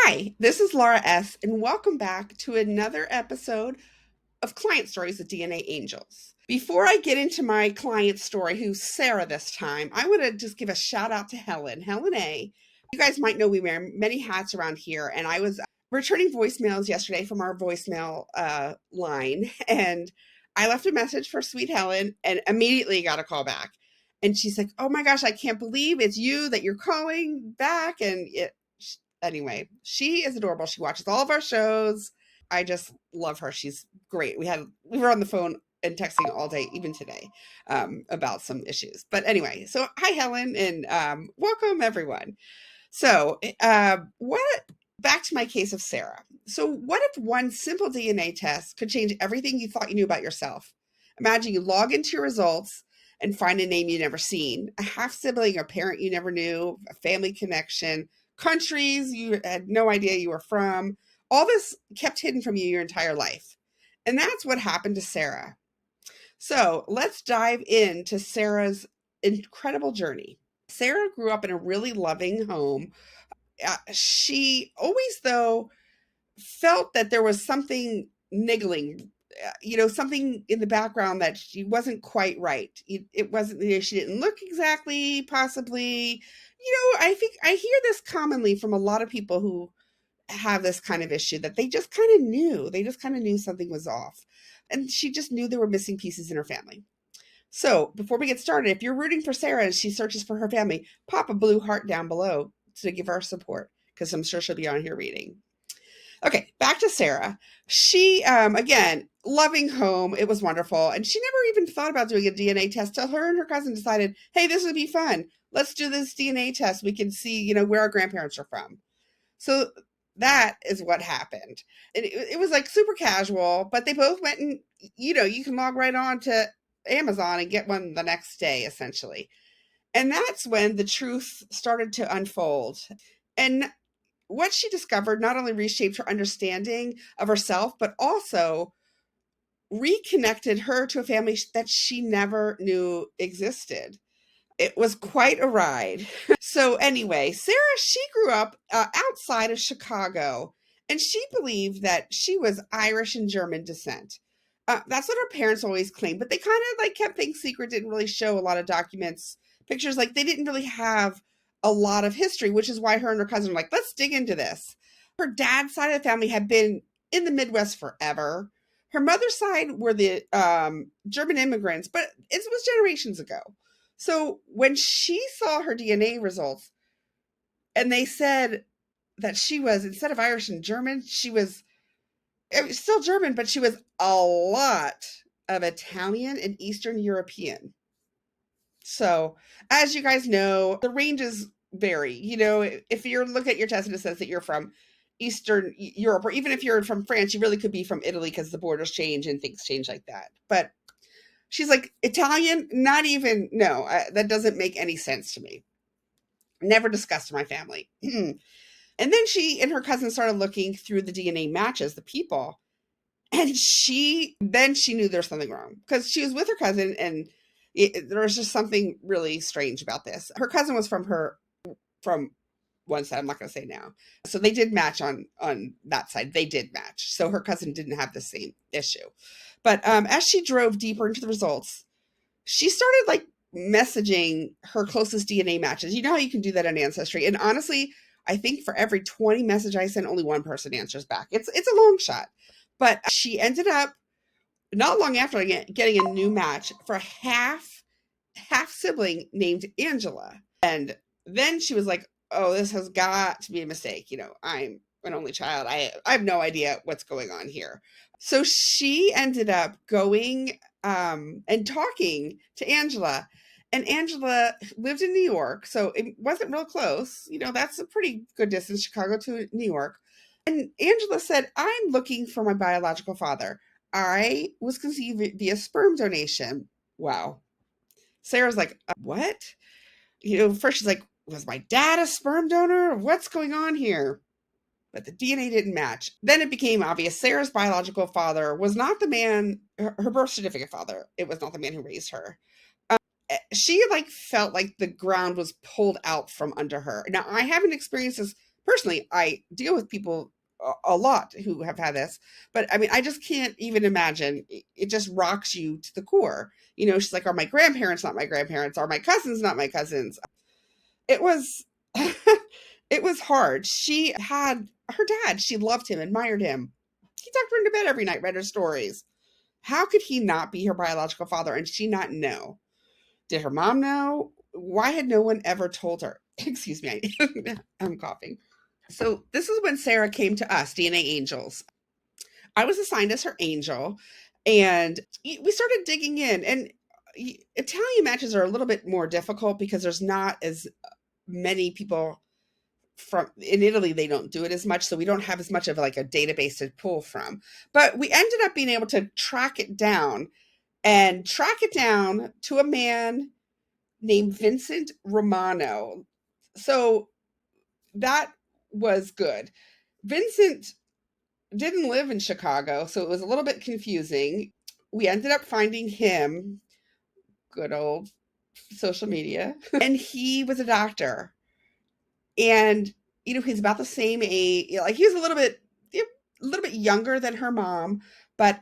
Hi, this is Laura S., and welcome back to another episode of Client Stories with DNAngels. Before I get into my client story, who's Sarah this time, I want to just give a shout out to Helen. Helen A. You guys might know we wear many hats around here, and I was returning voicemails yesterday from our voicemail line, and I left a message for sweet Helen and immediately got a call back. And she's like, "Oh my gosh, I can't believe it's you that you're calling back." And anyway, she is adorable. She watches all of our shows. I just love her. She's great. We were on the phone and texting all day, even today, about some issues. But anyway, so hi Helen, and welcome everyone. So what? Back to my case of Sarah. So what if one simple DNA test could change everything you thought you knew about yourself? Imagine you log into your results and find a name you never seen, a half sibling, a parent you never knew, a family connection, countries you had no idea you were from. All this kept hidden from you your entire life. And that's what happened to Sarah. So let's dive into Sarah's incredible journey. Sarah grew up in a really loving home. She always, though, felt that there was something niggling, something in the background that she wasn't quite right. It wasn't, she didn't look exactly, possibly. I think I hear this commonly from a lot of people who have this kind of issue, that they just kind of knew. They just kind of knew something was off. And she just knew there were missing pieces in her family. So before we get started, if you're rooting for Sarah and she searches for her family, pop a blue heart down below to give her support, because I'm sure she'll be on here reading. Okay, back to Sarah. She, again, loving home. It was wonderful. And she never even thought about doing a DNA test till her and her cousin decided, hey, this would be fun. Let's do this DNA test. We can see, where our grandparents are from. So that is what happened. And it was like super casual, but they both went and, you can log right on to Amazon and get one the next day, essentially. And that's when the truth started to unfold. And what she discovered not only reshaped her understanding of herself, but also reconnected her to a family that she never knew existed. It was quite a ride. So anyway, Sarah, she grew up outside of Chicago, and she believed that she was Irish and German descent. That's what her parents always claimed, but they kind of like kept things secret, didn't really show a lot of documents, pictures. Like they didn't really have a lot of history, which is why her and her cousin were like, let's dig into this. Her dad's side of the family had been in the Midwest forever. Her mother's side were the German immigrants, but it was generations ago. So when she saw her DNA results and they said that she was, instead of Irish and German, it was still German, but she was a lot of Italian and Eastern European. So as you guys know, the ranges vary. If you're looking at your test and it says that you're from Eastern Europe, or even if you're from France, you really could be from Italy because the borders change and things change like that. But she's like, Italian? Not even, no, that doesn't make any sense to me. Never discussed in my family. And then she and her cousin started looking through the DNA matches, the people, and she knew there's something wrong because she was with her cousin, and there was just something really strange about this. Her cousin was from one side. I'm not going to say now. So they did match on that side. They did match. So her cousin didn't have the same issue. But as she drove deeper into the results, she started like messaging her closest DNA matches. You know how you can do that on Ancestry. And honestly, I think for every 20 message I send, only one person answers back. It's a long shot. But she ended up not long after getting a new match for a half sibling named Angela. And then she was like, oh, this has got to be a mistake. I'm an only child. I have no idea what's going on here. So she ended up going and talking to Angela. And Angela lived in New York, so it wasn't real close. That's a pretty good distance, Chicago to New York. And Angela said, I'm looking for my biological father. I was conceived via sperm donation. Wow. Sarah's like, what? First she's like, was my dad a sperm donor? What's going on here? But the DNA didn't match. Then it became obvious Sarah's biological father was not the man, her birth certificate father. It was not the man who raised her. She felt like the ground was pulled out from under her. Now, I haven't experienced this personally, I deal with people a lot who have had this, but I mean, I just can't even imagine. It just rocks you to the core. She's like, are my grandparents not my grandparents? Are my cousins not my cousins? It was it was hard. She had her dad. She loved him, admired him. He tucked her into bed every night, read her stories. How could he not be her biological father and she not know? Did her mom know? Why had no one ever told her? Excuse me, I'm coughing. So this is when Sarah came to us, DNAngels. I was assigned as her angel, and we started digging in. And Italian matches are a little bit more difficult because there's not as many people from in Italy. They don't do it as much, so we don't have as much of like a database to pull from. But we ended up being able to track it down to a man named Vincent Romano. So that was good. Vincent didn't live in Chicago, so it was a little bit confusing. We ended up finding him, good old social media, and he was a doctor. And he's about the same age. Like he was a little bit younger than her mom, but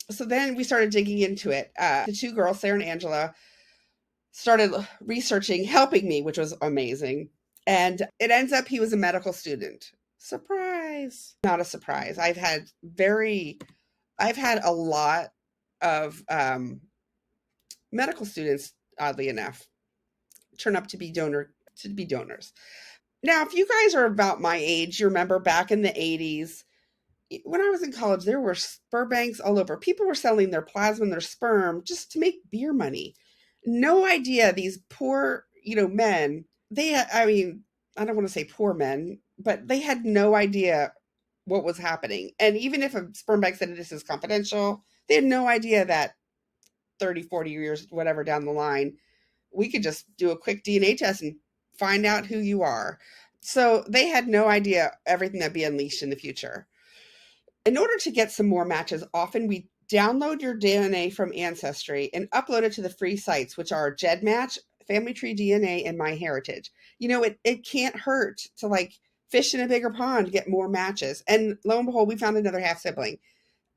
so then we started digging into it. The two girls, Sarah and Angela, started researching, helping me, which was amazing. And it ends up he was a medical student. Surprise. Not a surprise. I've had a lot of medical students, oddly enough, turn up to be donors. Now, if you guys are about my age, you remember back in the 80s, when I was in college, there were sperm banks all over. People were selling their plasma and their sperm just to make beer money. No idea these poor, men, I mean, I don't want to say poor men, but they had no idea what was happening. And even if a sperm bank said this is confidential, they had no idea that 30, 40 years, whatever down the line, we could just do a quick DNA test and find out who you are. So they had no idea everything that'd be unleashed in the future. In order to get some more matches, often we download your DNA from Ancestry and upload it to the free sites, which are GEDmatch, Family Tree DNA, and MyHeritage. It can't hurt to like fish in a bigger pond to get more matches. And lo and behold, we found another half sibling.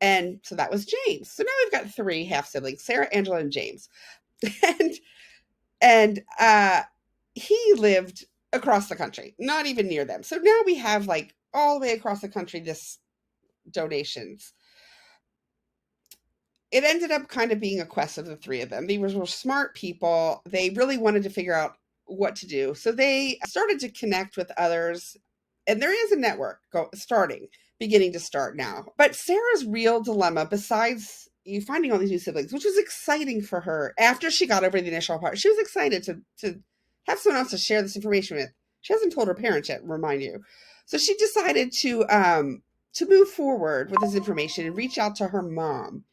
And so that was James. So now we've got 3 half siblings, Sarah, Angela, and James. and he lived across the country, not even near them. So now we have like all the way across the country this donations. It ended up kind of being a quest of the 3 of them. They were smart people. They really wanted to figure out what to do. So they started to connect with others. And there is a network beginning to start now. But Sarah's real dilemma, besides you finding all these new siblings, which was exciting for her after she got over the initial part, she was excited to have someone else to share this information with. She hasn't told her parents yet, remind you. So she decided to move forward with this information and reach out to her mom,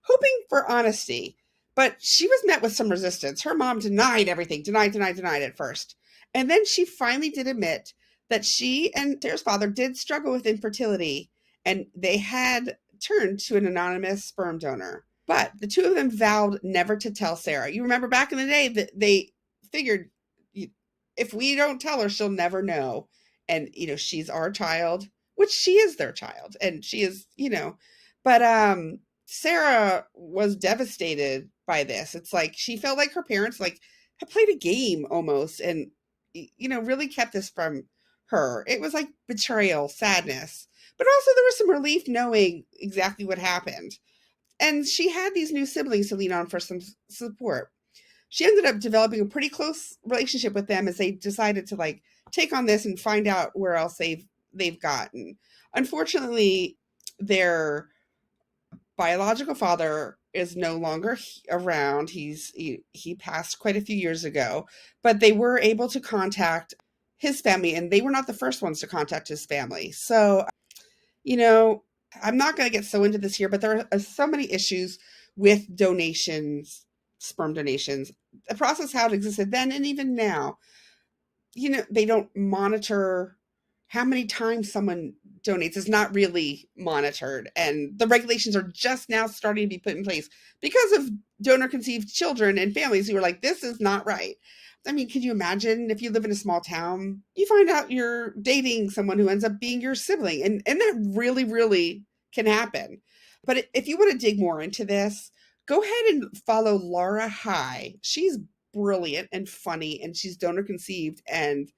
hoping for honesty. But she was met with some resistance. Her mom denied everything, denied at first. And then she finally did admit that she and Sarah's father did struggle with infertility, and they had turned to an anonymous sperm donor. But the 2 of them vowed never to tell Sarah. You remember back in the day that they figured if we don't tell her, she'll never know. And, she's our child, which she is their child. And she is, but Sarah was devastated by this. It's like she felt like her parents like had played a game almost and really kept this from her. It was like betrayal, sadness, but also there was some relief knowing exactly what happened. And she had these new siblings to lean on for some support. She ended up developing a pretty close relationship with them as they decided to like take on this and find out where else they've gotten. Unfortunately, their biological father is no longer around. He passed quite a few years ago, but they were able to contact his family, and they were not the first ones to contact his family. So, I'm not going to get so into this here, but there are so many issues with donations, sperm donations, the process, how it existed then and even now. They don't monitor how many times someone donates is not really monitored. And the regulations are just now starting to be put in place because of donor conceived children and families who are like, this is not right. I mean, can you imagine if you live in a small town, you find out you're dating someone who ends up being your sibling, and that really, really can happen. But if you want to dig more into this, go ahead and follow Laura High. She's brilliant and funny, and she's donor conceived, and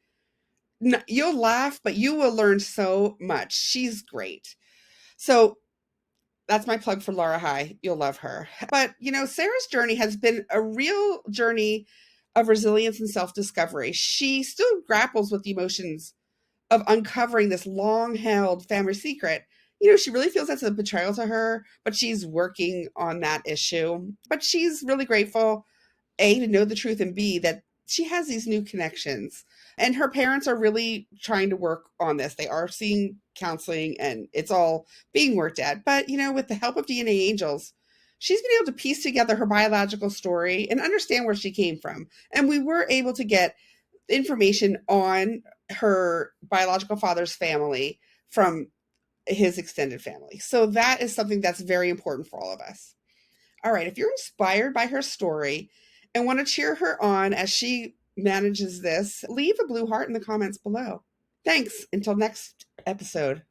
you'll laugh, but you will learn so much. She's great. So that's my plug for Laura High. You'll love her. But, Sarah's journey has been a real journey of resilience and self discovery. She still grapples with the emotions of uncovering this long held family secret. She really feels that's a betrayal to her, but she's working on that issue. But she's really grateful, A, to know the truth, and B, that she has these new connections. And her parents are really trying to work on this. They are seeing counseling and it's all being worked at. But, with the help of DNAngels, she's been able to piece together her biological story and understand where she came from. And we were able to get information on her biological father's family from his extended family. So that is something that's very important for all of us. All right, if you're inspired by her story and want to cheer her on as she manages this, leave a blue heart in the comments below. Thanks. Until next episode.